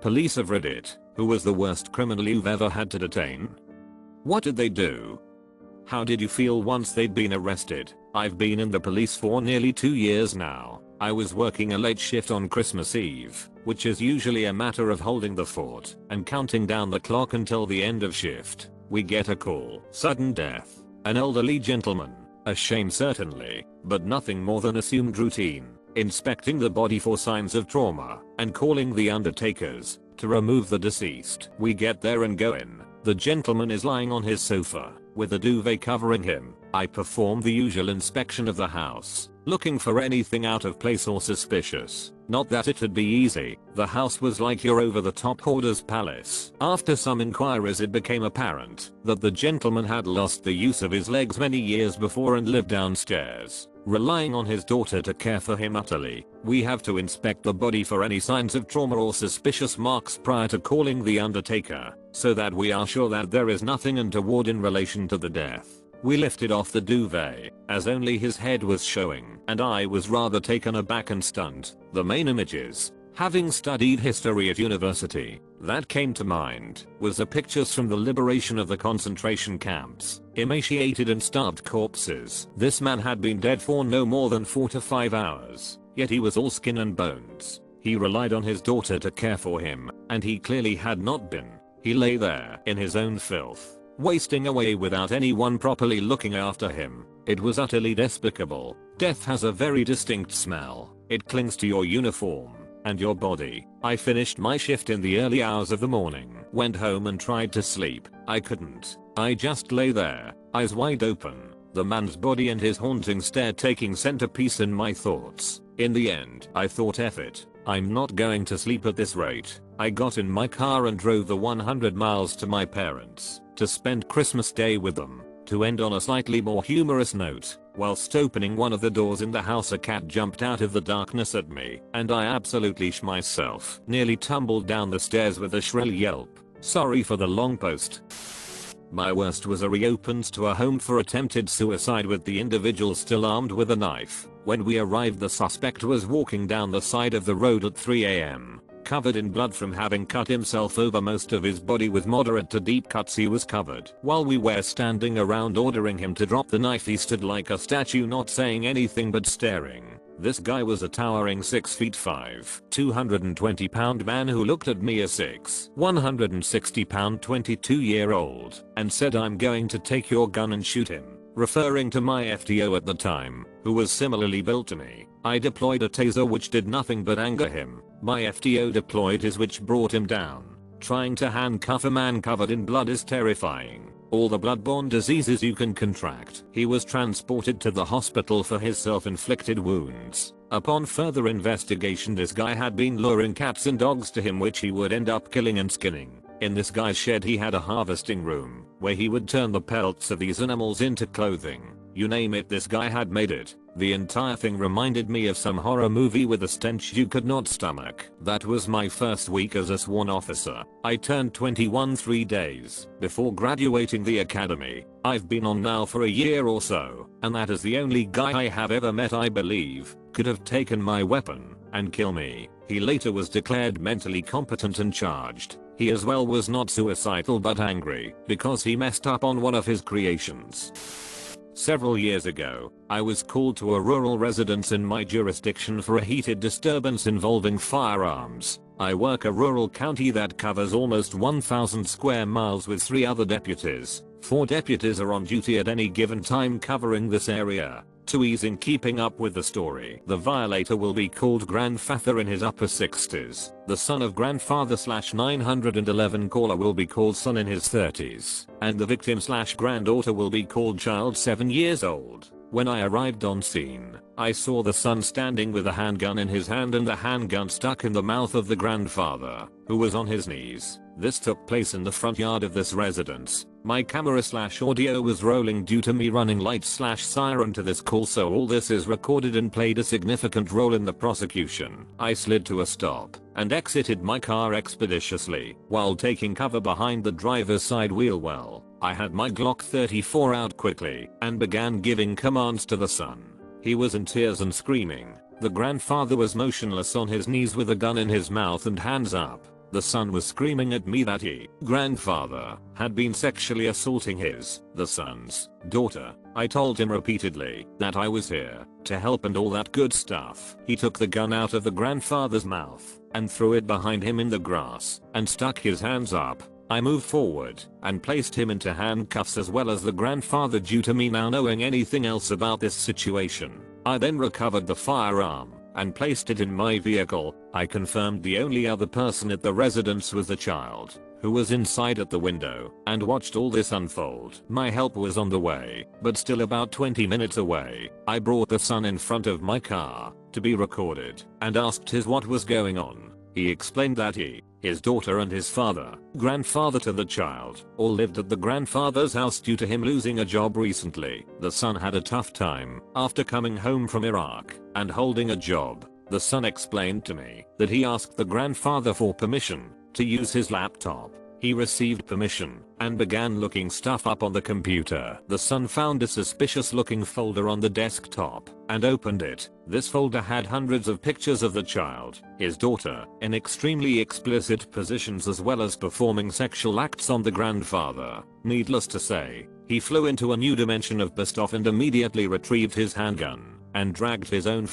Police of Reddit, who was the worst criminal you've ever had to detain? What did they do? How did you feel once they'd been arrested? I've been in the police for nearly 2 years now. I was working a late shift on Christmas Eve, which is usually a matter of holding the fort and counting down the clock until the end of shift. We get a call. Sudden death. An elderly gentleman. A shame certainly, but nothing more than assumed routine. Inspecting the body for signs of trauma and calling the undertakers to remove the deceased. We get there and go in. The gentleman is lying on his sofa with a duvet covering him. I perform the usual inspection of the house, looking for anything out of place or suspicious. Not that it'd be easy. The house was like your over-the-top hoarder's palace. After some inquiries, it became apparent that the gentleman had lost the use of his legs many years before and lived downstairs, relying on his daughter to care for him utterly. We have to inspect the body for any signs of trauma or suspicious marks prior to calling the undertaker, so that we are sure that there is nothing untoward in relation to the death. We lifted off the duvet, as only his head was showing, and I was rather taken aback and stunned. The main images, having studied history at university, that came to mind was the pictures from the liberation of the concentration camps. Emaciated and starved corpses. This man had been dead for no more than 4 to 5 hours, yet he was all skin and bones. He relied on his daughter to care for him, and he clearly had not been. He lay there in his own filth, wasting away without anyone properly looking after him. It was utterly despicable. Death has a very distinct smell. It clings to your uniform and your body. I finished my shift in the early hours of the morning, went home and tried to sleep. I couldn't. I just lay there, eyes wide open, the man's body and his haunting stare taking centerpiece in my thoughts. In the end, I thought, F it, I'm not going to sleep at this rate. I got in my car and drove the 100 miles to my parents to spend Christmas Day with them. To end on a slightly more humorous note, whilst opening one of the doors in the house, a cat jumped out of the darkness at me, and I absolutely myself nearly tumbled down the stairs with a shrill yelp. Sorry for the long post. My worst was a reopens to a home for attempted suicide with the individual still armed with a knife. When we arrived, the suspect was walking down the side of the road at 3 AM. Covered in blood from having cut himself over most of his body with moderate to deep cuts. He was covered. While we were standing around ordering him to drop the knife, he stood like a statue, not saying anything but staring. This guy was a towering 6'5", 220-pound man who looked at me as 160-pound 22-year-old and said, "I'm going to take your gun and shoot him," referring to my FTO at the time, who was similarly built to me. I deployed a taser, which did nothing but anger him. My FTO deployed his, which brought him down. Trying to handcuff a man covered in blood is terrifying. All the bloodborne diseases you can contract. He was transported to the hospital for his self-inflicted wounds. Upon further investigation, this guy had been luring cats and dogs to him, which he would end up killing and skinning. In this guy's shed he had a harvesting room where he would turn the pelts of these animals into clothing. You name it, this guy had made it. The entire thing reminded me of some horror movie with a stench you could not stomach. That was my first week as a sworn officer. I turned 21 3 days before graduating the academy. I've been on now for a year or so, and that is the only guy I have ever met I believe could have taken my weapon and kill me. He later was declared mentally competent and charged. He as well was not suicidal but angry because he messed up on one of his creations. Several years ago, I was called to a rural residence in my jurisdiction for a heated disturbance involving firearms. I work a rural county that covers almost 1,000 square miles with 3 other deputies. 4 deputies are on duty at any given time covering this area. To ease in keeping up with the story, the violator will be called grandfather in his upper 60s. The son of grandfather /911 caller will be called son in his 30s. And the victim /granddaughter will be called child 7 years old. When I arrived on scene, I saw the son standing with a handgun in his hand and the handgun stuck in the mouth of the grandfather, who was on his knees. This took place in the front yard of this residence. My camera/audio was rolling due to me running lights/siren to this call, so all this is recorded and played a significant role in the prosecution. I slid to a stop and exited my car expeditiously while taking cover behind the driver's side wheel. Well, I had my Glock 34 out quickly and began giving commands to the son. He was in tears and screaming. The grandfather was motionless on his knees with a gun in his mouth and hands up. The son was screaming at me that grandfather, had been sexually assaulting the son's daughter. I told him repeatedly that I was here to help and all that good stuff. He took the gun out of the grandfather's mouth and threw it behind him in the grass and stuck his hands up. I moved forward and placed him into handcuffs as well as the grandfather due to me now knowing anything else about this situation. I then recovered the firearm and placed it in my vehicle. I confirmed the only other person at the residence was the child, who was inside at the window and watched all this unfold. My help was on the way, but still about 20 minutes away. I brought the son in front of my car to be recorded and asked what was going on. He explained that his daughter and his father, grandfather to the child, all lived at the grandfather's house due to him losing a job recently. The son had a tough time after coming home from Iraq and holding a job. The son explained to me that he asked the grandfather for permission to use his laptop. He received permission and began looking stuff up on the computer. The son found a suspicious looking folder on the desktop and opened it. This folder had hundreds of pictures of the child, his daughter, in extremely explicit positions as well as performing sexual acts on the grandfather. Needless to say, he flew into a new dimension of pissed off and immediately retrieved his handgun and dragged his own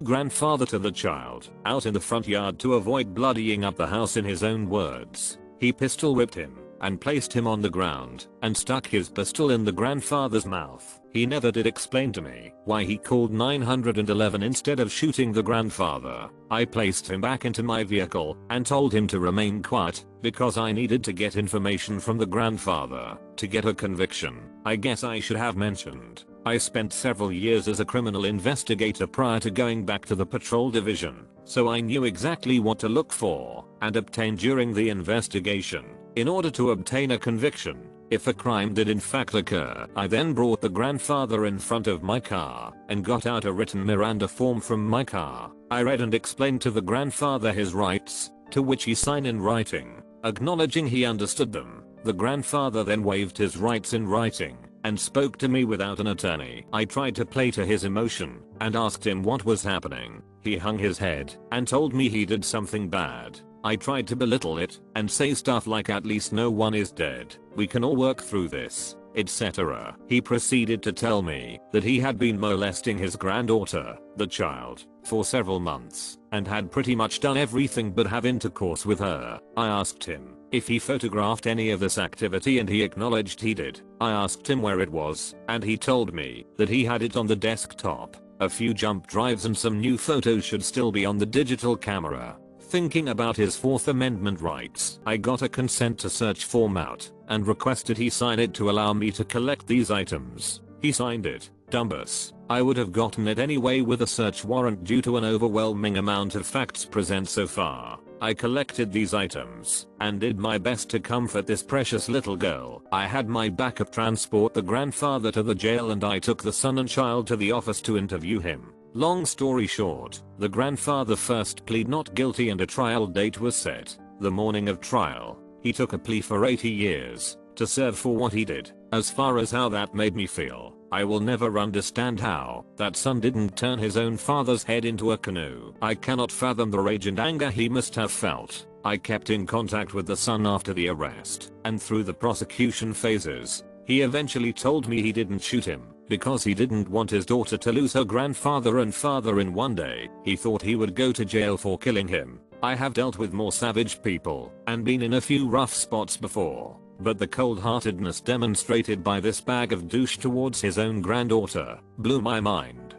grandfather to the child out in the front yard to avoid bloodying up the house in his own words. He pistol whipped him and placed him on the ground and stuck his pistol in the grandfather's mouth. He never did explain to me why he called 911 instead of shooting the grandfather. I placed him back into my vehicle and told him to remain quiet because I needed to get information from the grandfather to get a conviction. I guess I should have mentioned I spent several years as a criminal investigator prior to going back to the patrol division, so I knew exactly what to look for and obtain during the investigation in order to obtain a conviction if a crime did in fact occur. I then brought the grandfather in front of my car and got out a written Miranda form from my car. I read and explained to the grandfather his rights, to which he signed in writing, acknowledging he understood them. The grandfather then waived his rights in writing and spoke to me without an attorney. I tried to play to his emotion and asked him what was happening. He hung his head and told me he did something bad. I tried to belittle it and say stuff like at least no one is dead, we can all work through this, etc. He proceeded to tell me that he had been molesting his granddaughter, the child, for several months and had pretty much done everything but have intercourse with her. I asked him if he photographed any of this activity and he acknowledged he did. I asked him where it was and he told me that he had it on the desktop. A few jump drives and some new photos should still be on the digital camera. Thinking about his Fourth Amendment rights, I got a consent to search form out and requested he sign it to allow me to collect these items. He signed it. Dumbus. I would have gotten it anyway with a search warrant due to an overwhelming amount of facts present so far. I collected these items and did my best to comfort this precious little girl. I had my backup transport the grandfather to the jail and I took the son and child to the office to interview him. Long story short, the grandfather first pleaded not guilty and a trial date was set. The morning of trial, he took a plea for 80 years to serve for what he did. As far as how that made me feel, I will never understand how that son didn't turn his own father's head into a canoe. I cannot fathom the rage and anger he must have felt. I kept in contact with the son after the arrest and through the prosecution phases. He eventually told me he didn't shoot him because he didn't want his daughter to lose her grandfather and father in one day. He thought he would go to jail for killing him. I have dealt with more savage people and been in a few rough spots before, but the cold-heartedness demonstrated by this bag of douche towards his own granddaughter blew my mind.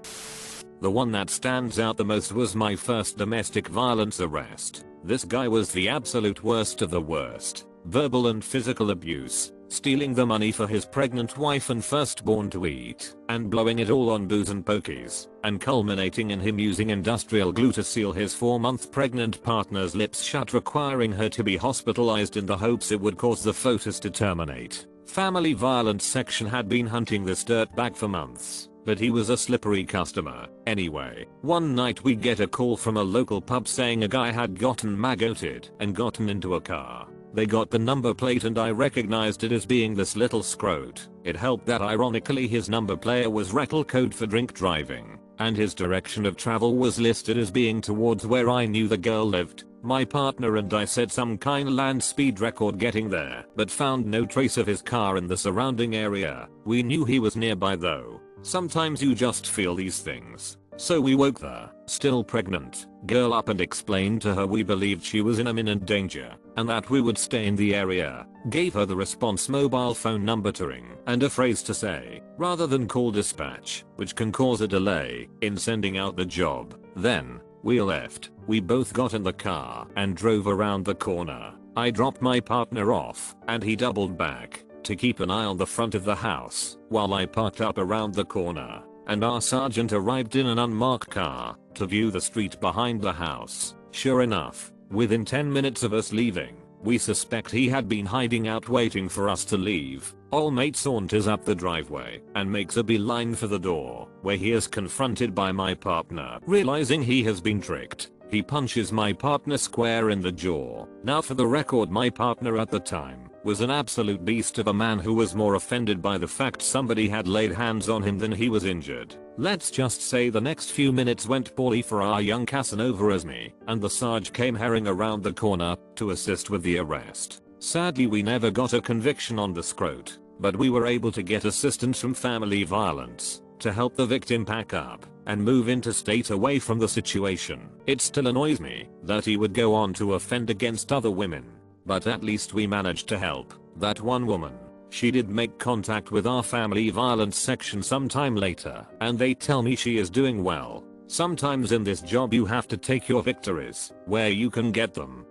The one that stands out the most was my first domestic violence arrest. This guy was the absolute worst of the worst. Verbal and physical abuse, stealing the money for his pregnant wife and firstborn to eat, and blowing it all on booze and pokies, and culminating in him using industrial glue to seal his 4-month pregnant partner's lips shut, requiring her to be hospitalized in the hopes it would cause the fetus to terminate. Family violence section had been hunting this dirtbag for months, but he was a slippery customer. Anyway, one night we get a call from a local pub saying a guy had gotten maggoted and gotten into a car. They got the number plate and I recognized it as being this little scrote. It helped that ironically his number plate was rectal code for drink driving, and his direction of travel was listed as being towards where I knew the girl lived. My partner and I set some kind of land speed record getting there, but found no trace of his car in the surrounding area. We knew he was nearby though. Sometimes you just feel these things. So we woke the still pregnant girl up and explained to her we believed she was in imminent danger and that we would stay in the area. Gave her the response mobile phone number to ring and a phrase to say rather than call dispatch, which can cause a delay in sending out the job. Then we left. We both got in the car and drove around the corner. I dropped my partner off and he doubled back to keep an eye on the front of the house while I parked up around the corner, and our sergeant arrived in an unmarked car to view the street behind the house. Sure enough, within 10 minutes of us leaving, we suspect he had been hiding out waiting for us to leave. Old mate saunters up the driveway and makes a beeline for the door, where he is confronted by my partner. Realizing he has been tricked, he punches my partner square in the jaw. Now for the record, my partner at the time was an absolute beast of a man who was more offended by the fact somebody had laid hands on him than he was injured. Let's just say the next few minutes went poorly for our young Casanova as me and the Sarge came herring around the corner to assist with the arrest. Sadly we never got a conviction on the scrote, but we were able to get assistance from family violence to help the victim pack up and move interstate away from the situation. It still annoys me that he would go on to offend against other women, but at least we managed to help that one woman. She did make contact with our family violence section sometime later, and they tell me she is doing well. Sometimes in this job you have to take your victories where you can get them.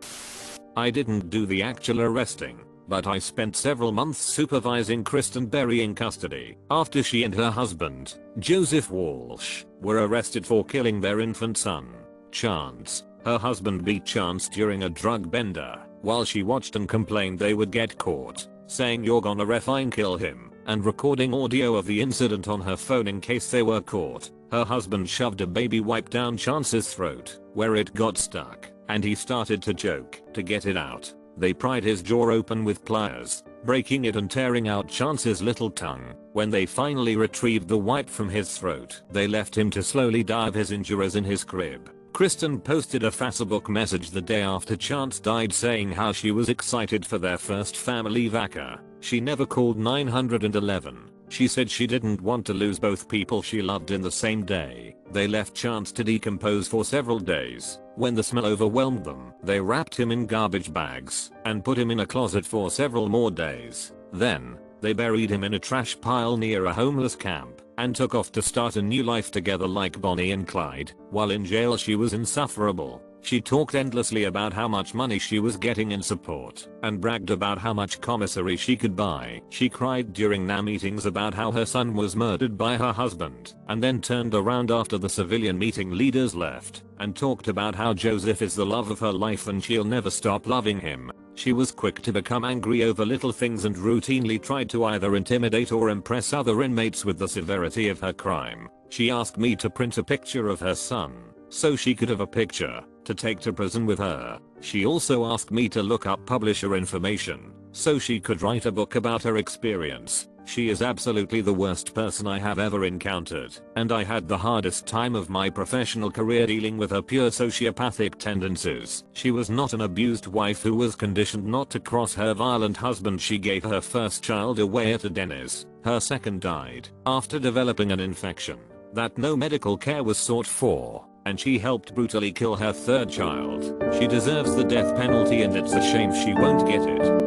I didn't do the actual arresting, but I spent several months supervising Kristen Berry in custody after she and her husband, Joseph Walsh, were arrested for killing their infant son, Chance. Her husband beat Chance during a drug bender while she watched and complained they would get caught, saying you're gonna refine kill him, and recording audio of the incident on her phone in case they were caught. Her husband shoved a baby wipe down Chance's throat, where it got stuck, and he started to choke to get it out. They pried his jaw open with pliers, breaking it and tearing out Chance's little tongue. When they finally retrieved the wipe from his throat, they left him to slowly die of his injuries in his crib. Kristen posted a Facebook message the day after Chance died saying how she was excited for their first family vaca. She never called 911. She said she didn't want to lose both people she loved in the same day. They left Chance to decompose for several days. When the smell overwhelmed them, they wrapped him in garbage bags and put him in a closet for several more days. Then, they buried him in a trash pile near a homeless camp and took off to start a new life together like Bonnie and Clyde. While in jail she was insufferable. She talked endlessly about how much money she was getting in support and bragged about how much commissary she could buy. She cried during NA meetings about how her son was murdered by her husband, and then turned around after the civilian meeting leaders left and talked about how Joseph is the love of her life and she'll never stop loving him. She was quick to become angry over little things and routinely tried to either intimidate or impress other inmates with the severity of her crime. She asked me to print a picture of her son so she could have a picture to take to prison with her. She also asked me to look up publisher information so she could write a book about her experience. She is absolutely the worst person I have ever encountered, and I had the hardest time of my professional career dealing with her pure sociopathic tendencies. She was not an abused wife who was conditioned not to cross her violent husband. She gave her first child away to Dennis. Her second died after developing an infection that no medical care was sought for, and she helped brutally kill her third child. She deserves the death penalty and it's a shame she won't get it.